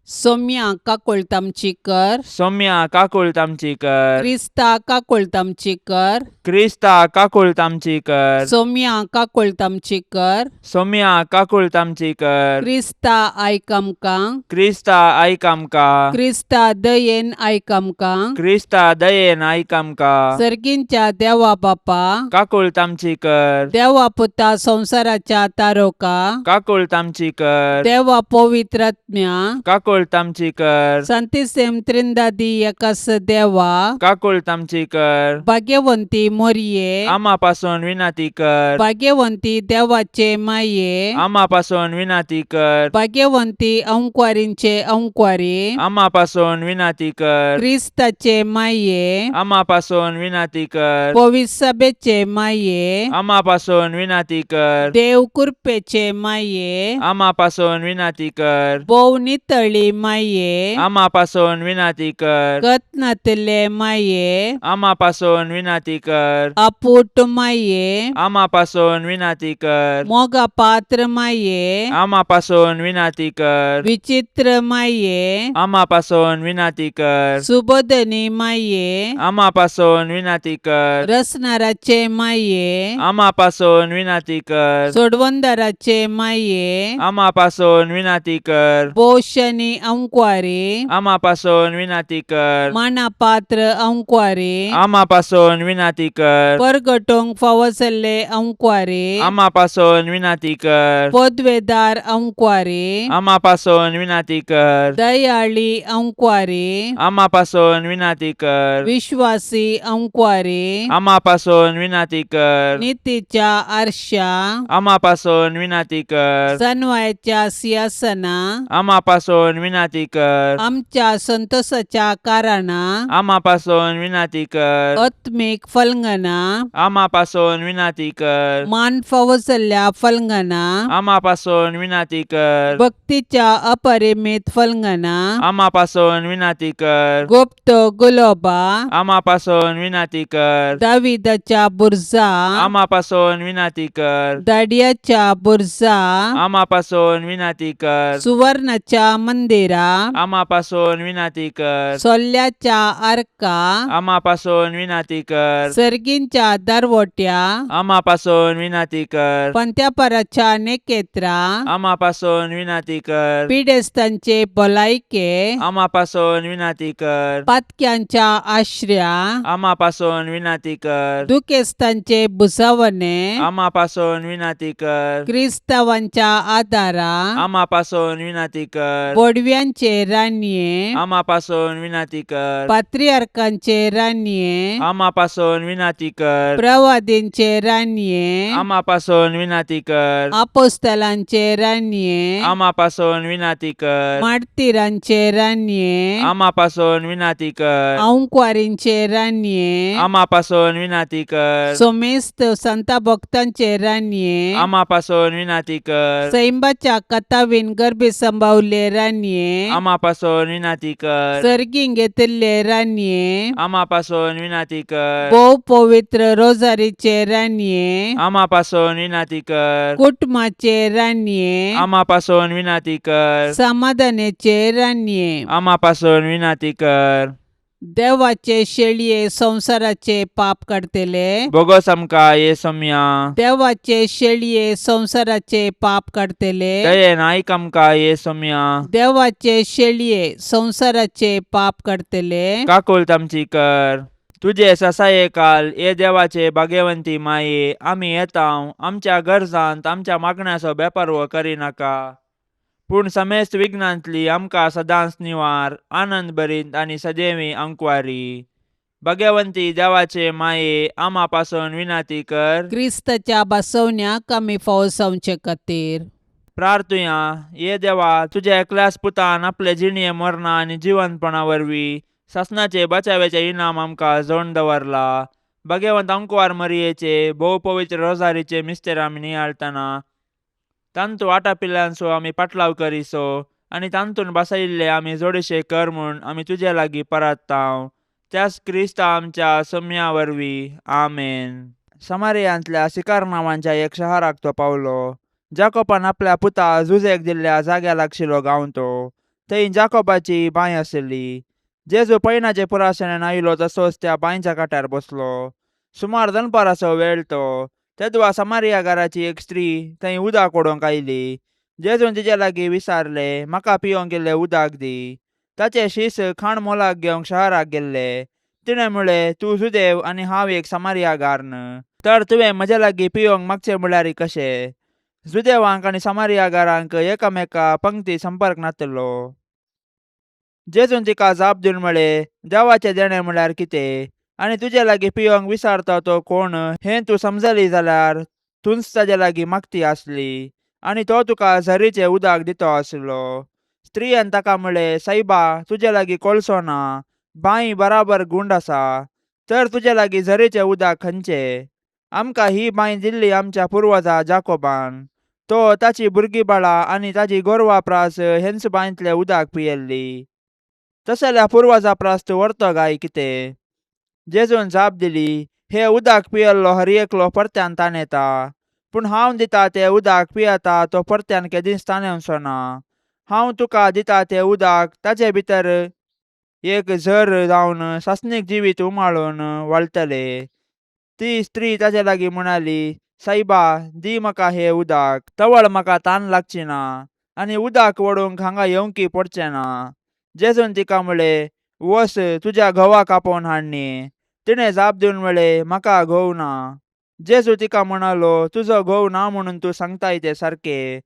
सौम्या काकुळतामची कर. सौम्या काकुळतामची कर. क्रिस्ता काकुळतामची कर. क्रिस्ता काकुळतामची कर. सौम्या काकुळतामची कर. सौम्या काकुळतामची कर. क्रिस्ता आयक आमकां. क्रिस्ता आयक आमकां. क्रिस्ता दयेन आयक आमकां. क्रिस्ता दयेन आयक आमकां. सर्गींच्या देवा बापा काकुळतामची कर. देवा पुता संसाराच्या तारोका काकुळतामची कर. देवा पवित्र आत्म्या काकुळतामची कर. संतिसेम त्रिंदादी एकास देवा काकुळतामची कर. भाग्यवंती मोरये आम्हा पासून विनंती कर. भाग्यवंती देवाचे माये आम्हा पासून विनंती कर. भाग्यवंती अंकुवारींचे अंकुवारी आम्हा पासून विनंती कर. क्रिस्ताचे माये आम्हा पासून विनंती कर. पवित्र सभेचे माये आम्हा पासून विनंती कर. देव कृपेचे माये आम्हा पासून विनंती कर. बोव नितळी माये आम्हा पासून विनंती कर. कत्नातले माये आम्हा पासून विनंती कर. अपूट माये आम्हा पासून विनंती कर. मोगा पात्र माये आम्हा पासून विनंती कर. विचित्र माये आम्हा पासून विनंती कर. सुबोधनी माये आम्हा पासून विनंती कर. रसनाराचे माये आम्हा पासून विनंती कर. सोडवंदाराचे माये आम्हा पासून विनंती कर. बोशनी अंकुवारी आम्हा पासून विनंती कर. माना पात्र अंकुवारी आम्हा पासून विनंती कर. परगटोंक फावसले अंकुवारी आम्हा पासून विनंती कर. पदवेदार अंकुवारी आम्हा पासून विनंती कर. दयाळी अंकुवारी आम्हा पासून विनंती कर. विश्वासी अंकुवारी आम्हा पासून विनंती कर. नीतीच्या आरशा आम्हा पासून विनंती कर. सनवायच्या सिंहासना आम्हा पासून विनंती कर. आमच्या संतोषाच्या कारणा आम्हा पासून विनंती कर. आत्मिक फलंगना आम्हा पासून विनंती कर. मान फावसल्या फलंगना आम्हा पासून विनंती कर. भक्तीच्या अपरिमित फलंगना आम्हा पासून विनंती कर. गुप्त गुलोबा आम्हा पासून विनंती कर. दाविदाच्या बुरजा आम्हा पासून विनंती कर. दाडियाच्या बुरजा आम्हा पासून विनंती कर. सुवर्णाच्या मंदिरा आम्हा पासून विनंती कर. सोल्ल्याच्या आर्का आम्हा पासून विनंती कर. सर्गींच्या दरवट्या आम्हा पासून विनंती कर. पंत्यापराच्या नेकेत्रा आम्हा पासून विनंती कर. पिडेस्तांचे भलायके आम्हा पासून विनंती कर. पातक्यांच्या आश्र्या आम्हा पासून विनंती कर. दुखेस्तांचे बुसावणे आम्हा पासून विनंती कर. क्रिस्तावांच्या आदारा आम्हा पासून विनंती कर. बोडवी बडव्यांचे रान्ये आमा पासून विनाती कर. पात्रियार्कांचे रान्ये आमा पासून विनाती कर. प्रवादींचे रान्ये आमा पासून विनाती कर. आपोस्तलांचे रान्ये आमा पासून विनाती कर. मार्तिरांचे रान्ये आमा पासून विनाती कर. औंकवारींचे रान्ये आमा पासून विनाती कर. सोमेस्त संता भक्तांचे रान्ये आमा पासून विनाती कर. सैंबाच्या कथावीन गर्भे संभावले रान्ये आमा पासून विनाती कर. सर्गीं घेतिल्ले रान्ये आमा पासून विनाती कर. भोव पवित्र रोजारीचे रान्ये आमा पासून विनाती कर. कुटुंबाचे रान्ये आमा पासून विनाती कर. समाधानाचे रान्ये आमा पासून विनाती कर. देवाचे शेळये संसाराचे पाप काढतेले बोगस आमका येसुम्या. देवाचे शेळये संसाराचे पाप काढतेले दयेन ऐक आमका येसुम्या. देवाचे शेळये संसाराचे पाप काढतेले काकुळत आमची कर. तुझे ससाये काल ये देवाचे भाग्यवंती माये. आम्ही येताव आमच्या गरजांत आमच्या मागण्याचो बेपर्वो करी नाका. पूण समेस्त विघ्नांतली आमकां सदांच निवार. आनंद भरीत आनी सदैवी अंकवारी. भाग्यवंती देवाचे माये आमा पासून विनाती कर. क्रिस्ताच्या बसवण्याक आमी फावो जावचे खातीर प्रार्थुया. ये देवा तुझ्या एकल्याच पुतान आपले जिणये मरणा आनी जिवंतपणा वरवीं सासणाचे बचावेचे इनाम आमकां जोडून दवरला. भाग्यवंत अंकुवार मरियेचे भोव पवित्र रोजारीचे मिस्तेर आमी नियाळतना तांतू वाटा पिल्ल्यांचो आमी पाटलाव करिसो आनी तांतून बसयिल्ले आमी जोडीशे कर म्हूण आमी तुजे लागीं परताव. त्याच क्रिस्ता आमच्या सोम्या वरवीं. आमेन. समारियांतल्या सिकार नांवांच्या एक शहराक तो पावलो. जाकोबान आपल्या पुता झुजेक दिल्ल्या जाग्या लागशिल्लो गांव तो. थंय जाकोबाची बांय आशिल्ली. जेजू पैनाचे पुराशेन आयिल्लो तसोच त्या बांयच्या कांट्यार बसलो. सुमार दनपाराचो वेळ तो. तेदवा समारिया घराची एक स्त्री थंय उदक ओडोंक आयली. जेजून तिचे लागीं विचारले, म्हाका पिवंक इल्लें उदक दी. ताचे शीस खाण मोलाक घेवंक शहराक गेल्ले. तिणें म्हणलें, तूं जुदेव आनी हांव एक समारिया गार्न. तर तुवें म्हजे लागीं पिवंक मागचें म्हळ्यार कशें? जुदेवांक आनी समारियागारांक एकामेका पंक्ती संपर्क नासलो. जेजून तिका जाप दिवन म्हणलें, देवाचें देणें म्हळ्यार कितें? आनी तुजे लागीं पिवंक विचारता तो कोण हें तूं समजली जाल्यार तूंच ताजे लागीं मागती आसली आनी तो तुका झरीचें उदक दितो आसलो. स्त्रियेन ताका म्हणलें, सायबा तुजे लागीं कोळसो ना, बांय बराबर गुंड आसा, तर तुजे लागीं झरीचें उदक खंयचें? आमकां ही बांय दिल्ली आमच्या पुर्वजा जाकोबान. तो ताची भुरगीं बाळां आनी ताची गोरवां प्रास हेंच बांयतलें उदक पियेल्ली. तशें जाल्यार पुर्वजा प्रास तूं व्हरतो गाय कितें? जेजून जाप दिली, हे उदक पियेल्लो हर एकलो परत्यान ताणेता. पूण हांव दिता तें उदक पियेता तो परत्यान केदींच ताणेवचो ना. हांव तुका दिता तें उदक ताचे भितर एक झर जावन सासणीक जिवीत उमाळून वळटलें. ती स्त्री ताचे लागीं म्हणाली, सायबा दी म्हाका हें उदक, तवळ म्हाका तान लागची ना आनी उदक ओडूंक हांगा येवंकी पडचें ना. जेजून तिका म्हणलें, वस तुज्या घोवाक आपोवन हाडणी. तिणें जाप दिवन म्हणलें, म्हाका घोव ना. जेजू तिका म्हणालो, तुजो घोव ना म्हणून तूं सांगताय तें सारकें.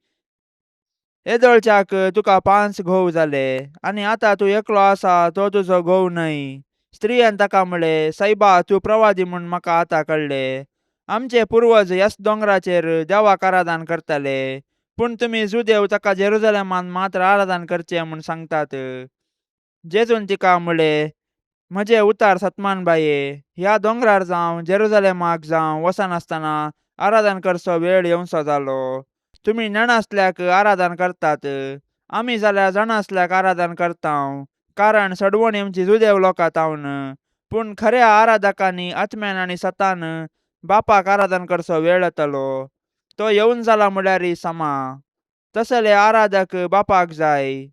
येदोळच्याक तुका 5 घोव जाले आनी आतां तूं एकलो आसा तो तुजो घोव न्हय. स्त्रियेन ताका म्हणलें, सायबा तूं प्रवादी म्हूण म्हाका आतां कळ्ळें. आमचे पुर्वज ह्याच दोंगराचेर देवाक आराधन करताले, पूण तुमी जुदेव ताका जेरुजलेमान मात्र आराधन करचें म्हूण सांगतात. जेजून तिका म्हणलें, म्हजें उतार सतमान बाये, ह्या दोंगरार जावं जेरुजलेमाक जावं वचनासतना आराधन करचो वेळ येवचो जालो. तुमी नेणासल्याक आराधन करतात, आमी जाल्यार जाणासल्याक आराधन करतांव, कारण सडवण येवची जुदेव लोकां तावन. पूण खऱ्या आराधकांनी आत्म्यान आनी सतान बापाक आराधन करचो वेळ येतलो. तो येवन जाला म्हळ्यार समा. तसले आराधक बापाक जाय.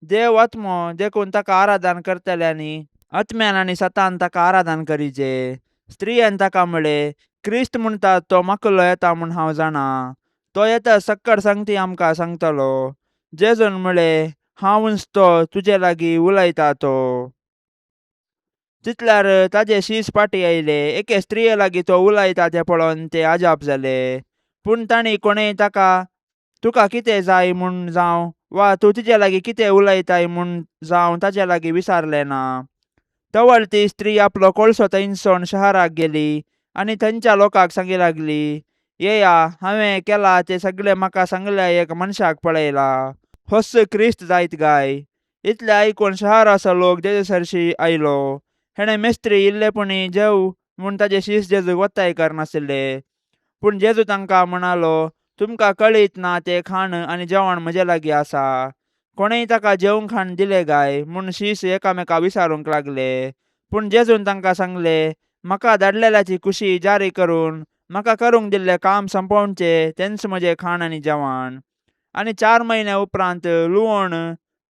देव आत्मो देखून ताका आराधन करतल्यांनी आत्म्यान आनी सतान ताका आराधन करीचे. स्त्रियेन ताका म्हणलें, क्रिस्त म्हणटात तो माकुलो येता म्हूण हांव जाणा. तो येता सक्कड सांगती आमकां सांगतलो. जेजून म्हणलें, हांवूच तो तुजे लागीं उलयता तो. तितल्यार ताजे शीस फाटी आयले. एके स्त्रिये लागीं तो उलयता तें पळोवन ते अजाप जाले. पूण तांणी कोणेय ताका तुका कितें जाय म्हूण जावं वा तूं तिचे लागीं कितें उलयताय म्हूण जावं ताचे लागीं विचारलें ना. तवळ ती स्त्री आपलो कोळसो थंयसून शहराक गेली आनी थंयच्या लोकांक सांगी लागली, येया, हांवें केला ते सगळें म्हाका सांगल्या एक मनशाक पळयला. होच क्रिस्त जायत गाय. इतलें आयकून शहराचो लोक जेजू सरशी आयलो. हेणें मेस्त्री इल्लेपणी जेव म्हूण ताचे शीश जेजूक वताय करनाशिल्ले. पूण जेजू तांकां म्हणालो, तुमकां कळीत ना तें खाण आनी जेवण म्हजे लागीं आसा. कोणेय ताका जेवंक खाण दिलें काय म्हूण शीश एकामेकां विचारूंक लागले. पूण जेजून तांकां सांगलें, म्हाका धाडलेल्याची खुशी जारी करून म्हाका करूंक दिल्लें काम संपोवचें तेंच म्हजें खाण आनी जेवण. आनी 4 म्हयने उपरांत लुवण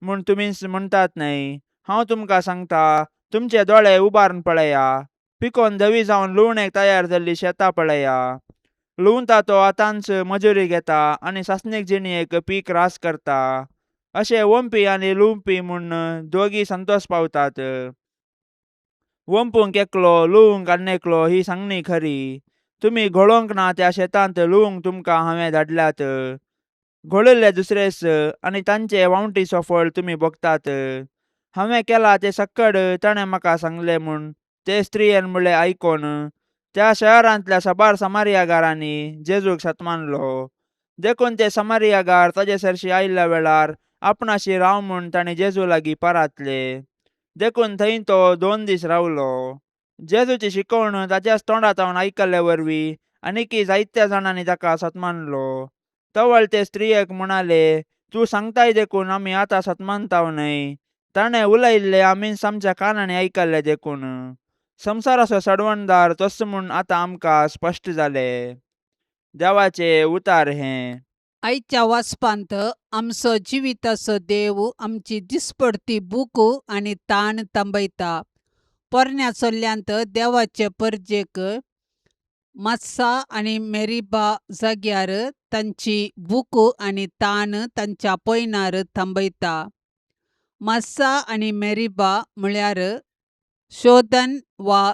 म्हूण तुमी म्हणटात न्हय, हांव तुमकां सांगता, तुमचे दोळे उबारून पळया. पिकोवन धवी जावन लुवणेक तयार जाल्लीं शेतां पळया. लुवता तो आतांच मजुरी घेता आनी सासणेक जिणेक पीक रास करता. अशें वंपी आनी लुवपी म्हूण दोगी संतोश पावतात. वंपूंक एकलो लुवंक आनी एकलो ही सांगणी खरी. तुमी घोळोवंक ना त्या शेतांत लुवंक तुमकां हांवें धाडल्यात. घोळिल्ले दुसरेस आनी तांचे वावटीचो फळ तुमी भोगतात. हांवें केला तें सकट ताणें म्हाका सांगलें म्हूण ते स्त्रियेन म्हणलें आयकून त्या शहरांतल्या साबार समारियागारांनी जेजूक सतमानलो. देखून ते समारियागार ताजे सरशी आयिल्ल्या वेळार आपणाशी राव म्हूण तांणी जेजू लागीं परतले. देखून थंय तो 2 दीस रावलो. जेजूची शिकवण ताच्याच तोंडांतल्यान आयकल्ले वरवीं आनीकय जायत्या जाणांनी ताका सतमानलो. तवळ ते स्त्रियेक म्हणाले, तूं सांगताय देखून आमी आतां सतमानताव न्हय. ताणें उलयिल्लें आमी आमच्या कानांनी आयकल्लें देखून. संवसाराचो सडवणदार तोच म्हूण आतां आमकां स्पश्ट जालें. देवाचें उतार हें. आयच्या वाचपांत आमचो जिविताचो देव आमची दिसपडटी भूक आनी ताण थांबयता. पोरण्या चल्ल्यांत देवाचे परजेक मात्सा आनी मेरिबा जाग्यार तांची भूक आनी ताण तांच्या पयनार थांबयता. मात्सा आनी मेरिबा म्हळ्यार शोधन वा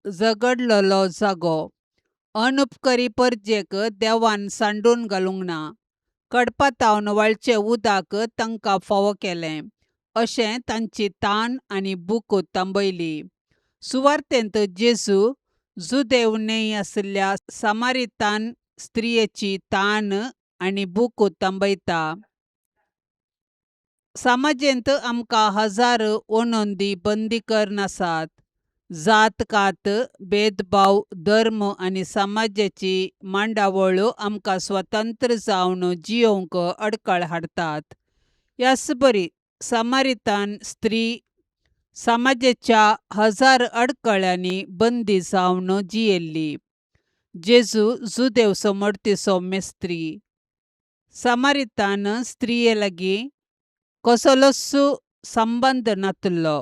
झगडलोलो जागो. अनुपकारी परजेक देवान सांडून घालूंक ना. कडपातावन वळचें उदक तांकां फावो केलें. अशें तांची ताण आनी भूक थांबयली. सुवार्थेंत जेजू जुदेव न्हय आशिल्ल्या सामारितान स्त्रियेची ताण आनी भूक थांबयता. समाजेंत आमकां हजार ओनंदी बंदीकरण आसात. जात कात, भेदभाव, धर्म आनी समाजाची मांडावळ आमकां स्वतंत्र जावन जियोंक अडखळ हाडटात. ह्याच बरी सामारितान स्त्री समाजाच्या हजार अडखळ्यांनी बंदी जावन जियेल्ली. जेजू जुदेव समर्थीचो मेस्त्री. सामारितान स्त्रिये लागीं कसलोच संबंद नासलो.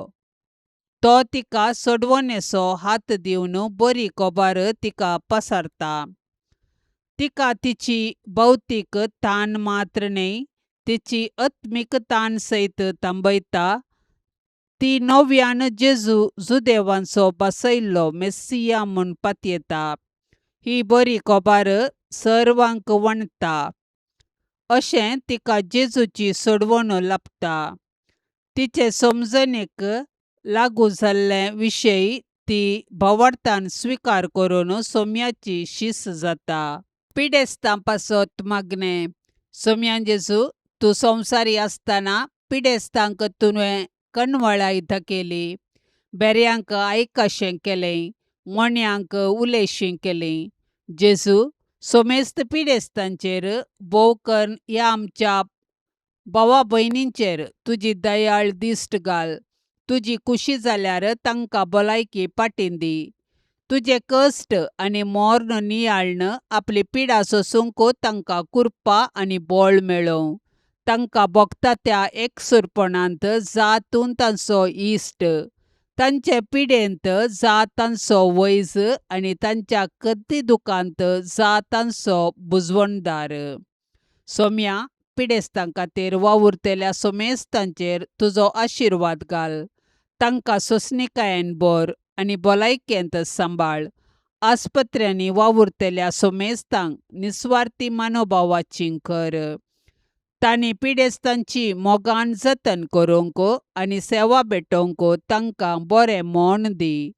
तो तिका सोडवणेचो हात दिवन बरी खबर तिका पसारता. तिका तिची भौतीक ताण मात्र न्हय, तिची आत्मीक ताण सयत थांबयता. ती नव्यान जेजू जुदेवांचो बसयल्लो मेस्सिया म्हूण पातयेता. ही बरी खबर सर्वांक वणटा. अशें तिका जेजूची सोडवण लाभता. तिचे समजणेक लागू जाल्ले विशय ती भावार्थान स्विकार करून सोम्याची शीस जाता. पिडेस्तां पासत मागणें. सोम्यान जेजू, तूं संवसारी आसतना पिडेस्तांक तुवें कणवळाय दाखयली. बेऱ्यांक आयकाशें केलें, मोण्यांक उलेशीं केलीं. जेजू, सोमेस्त पिडेस्तांचेर बोव करून ह्या आमच्या भावा भयणींचेर तुजी दयाळ दिश्ट घाल. तुजी खुशी जाल्यार तांकां भलायकी पाटीन दी. तुजे कश्ट आनी मोर्न नियाळन आपली पिडा सोसूंक तांकां कृपा आनी बळ मेळोवं. तांकां भोगता त्या एकसुरपणांत जा तूं तांचो इश्ट. तांचे पिडेंत जा तांचो वैज आनी तांच्या कद्दी दुखांत जा तांचो बुजवणदार. सोम्या, पिडेस्तां खातीर वावुरतल्या सोमेस्तांचेर तुजो आशिर्वाद घाल. तांकां सोंसणिकायेन भर आनी भलायकेंत सांबाळ. आस्पत्र्यांनी वावुरतल्या सोमेस्तांक निस्वार्थी मनोभावाची कर. तांणी पिडेस्तांची मोगान जतन करूंक आनी सेवा भेटोवंक तांकां बरें मोण दी.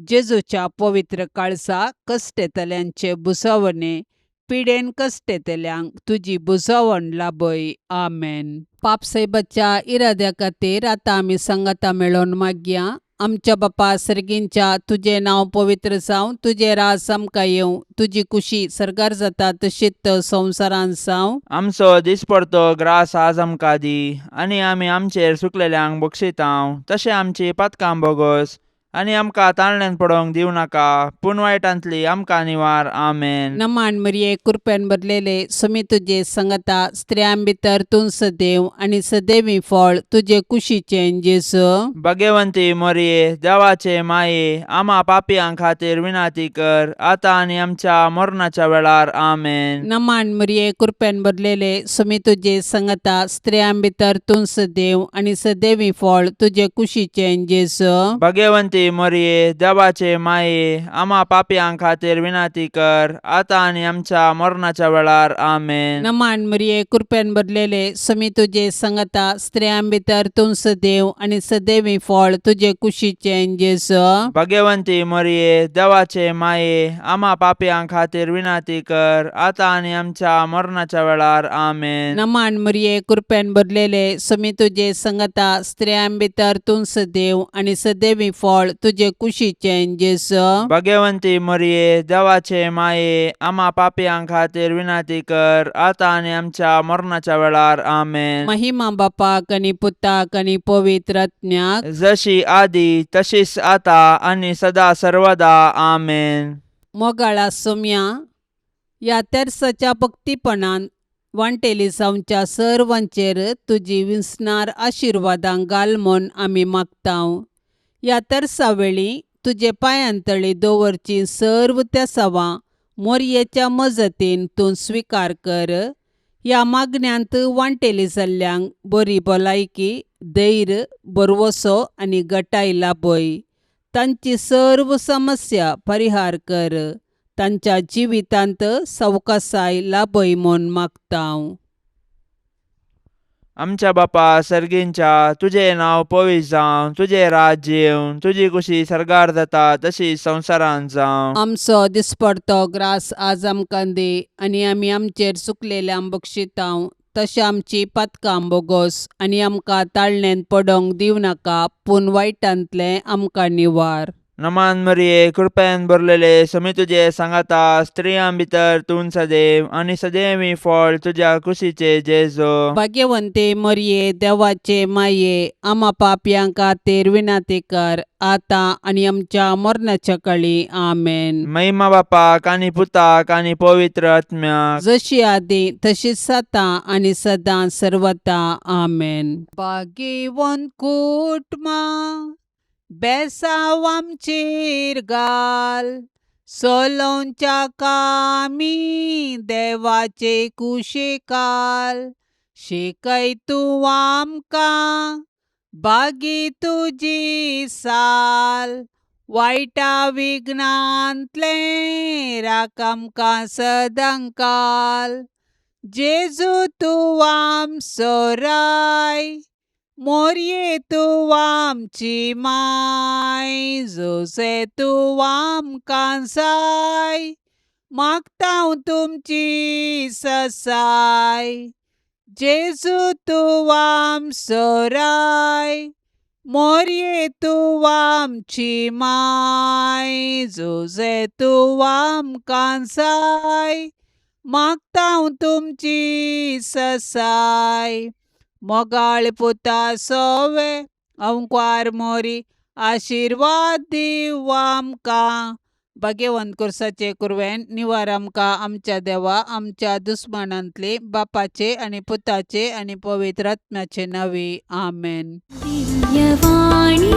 जेजूच्या पवित्र काळसा कश्टेतल्यांचे बुजवणे, पिडेन कश्टेतल्यांक तुजी बुजवण लाभय. आमेन. पापसैबाच्या इराद्या खातीर आतां आमी संगता मेळोन मागया. आमच्या बापा सर्गींच्या, तुजें नांव पवित्र जावं, तुजें राज आमकां येवं, तुजी कुशी सरकार जाता तशीच संवसारांत जावं. आमचो दिसपडतो ग्रास आज आमकां दी, आनी आमी आमचेर चुकलेल्यांक बक्षितांव, तशें आमची पातकां बोगोस, आनी आमकां ताळण्यांत पडोवंक दिवं नाका, पूण वायटांतली आमकां निवार. आमेन. नमान मरिये कृपेन भरलेले, समी तुजे संगता स्त्रियां भितर तूं सदैव, आनी सदैवी फळ तुजे कुशीचें जेजू. भाग्यवंती मरिये, देवाचे माये, आम्हा पापयांक खातीर विनाती कर, आतां आनी आमच्या मरणाच्या वेळार. आमेन. नमान मरिये कृपेन भरलेले, समी तुजे संगता स्त्रियां भितर तूं सदैव, आनी सदैवी फळ तुजे कुशीचें जेजू. भाग्यवंती मरिये, देवाचे माये, आम्हा पापयांक खातीर विनाती कर, आतां आनी आमच्या मरणाच्या वेळार. आमेन. नमान मरिये कृपेन भरलेले, समी तुजे संगता स्त्रियां भितर तूं सदैव, आनी सदैवी फळ तुजे कुशीचें जेजू. भाग्यवंती मरिये, देवाचे माये, आम्हा पापयांक खातीर विनाती कर, आतां आनी आमच्या मरणाच्या वेळार. आमेन. नमान मरिये कृपेन भरलेले, समी तुजे संगता स्त्रियां भितर तूं सदैव, आनी सदैवी फळ तुजे कुशीचें जेजू. भाग्यवंती मरिये, देवाचे माये, आम्हा पापयांक खातीर विनाती कर, आतां आनी आमच्या मरणाच्या वेळार. आमेन. महिमा बापाक आनी पुताक आनी पवित्र आत्म्याक, जशी आदी तशीच आतां आनी सदा सर्वदा. आमेन. मोगाळा सोम्या, ह्या तेर्साच्या भक्तीपणान वांटेली जावच्या सर्वांचेर तुजी विस्नार आशिर्वादां घाल म्हूण आमी मागतांव. ह्या तेर्सा वेळी तुजे पांयांतळी दवरची सर्व तेसावां मोरयेच्या मजतीन तूं स्विकार कर. ह्या मागण्यांत वांटेली जाल्ल्यांक बरी भलायकी, धैर्य, बरवसो आनी घटाय लाभय. तांची सर्व समस्या परिहार कर. तांच्या जिवितांत सवकासाय लाभय म्हूण मागतांव. आमच्या बापा सर्गींच्या, तुजें नांव पवित्र जावं, तुजें राज्य येवं, तुजी कुशी सरकार जाता तशी संवसारांत जावं. आमचो दिसपडतो ग्रास आज आमकां दी, आनी आमी आमचेर चुकलेल्यांक बक्षितांव, तशें आमची पातकां बोगोस, आनी आमकां ताळणेंत पडोवंक दिवं नाका, पूण वायटांतलें आमकां निवार. नमान मरिये, कृपेन भरलेले, समी तुजे सांगाता स्त्रियां भितर तूं सदैव, आनी सदैवी फळ तुज्या कुशीचे जेजू. भाग्यवंते मरिये, देवाचे माये, आम्हा पापयांक खातीर विनाती कर, आतां आनी आमच्या मरणाच्या काळी. आमेन. महिमा बापाक आनी पुताक आनी पवित्र आत्म्याक, जशी आदी तशीच आतां आनी सदां सर्वता. आमेन. भाग्यवंत कुटुंबा, बेसांव आमचेर घाल, सोलोवच्या कामी देवाचे कुशीकाल. शिकय तूं आमकां बागी तुजी साल, वायटा विघ्नांतले राख आमकां सदांकाल. जेजू तूं आमचो राय, मोरये तूं आमची माय. जोसे तूं आमकां जाय, मागतांव तुमची ससाय. जेजू तूं आमचो राय, मोरये तूं आमची माय. जोसे तूं आमकां जाय, मागतांव तुमची ससाय. मोगाळ पुता सोवे अंकार मोरी, आशिर्वाद दिव आमकां. भाग्यवंत कुर्साचे कुरवेन निवार आमकां आमच्या देवा, आमच्या दुस्मनांतले, बापाचे आनी पुताचे आनी पवित्र आत्म्याचे नांवे. आमेन. दिव्यवाणी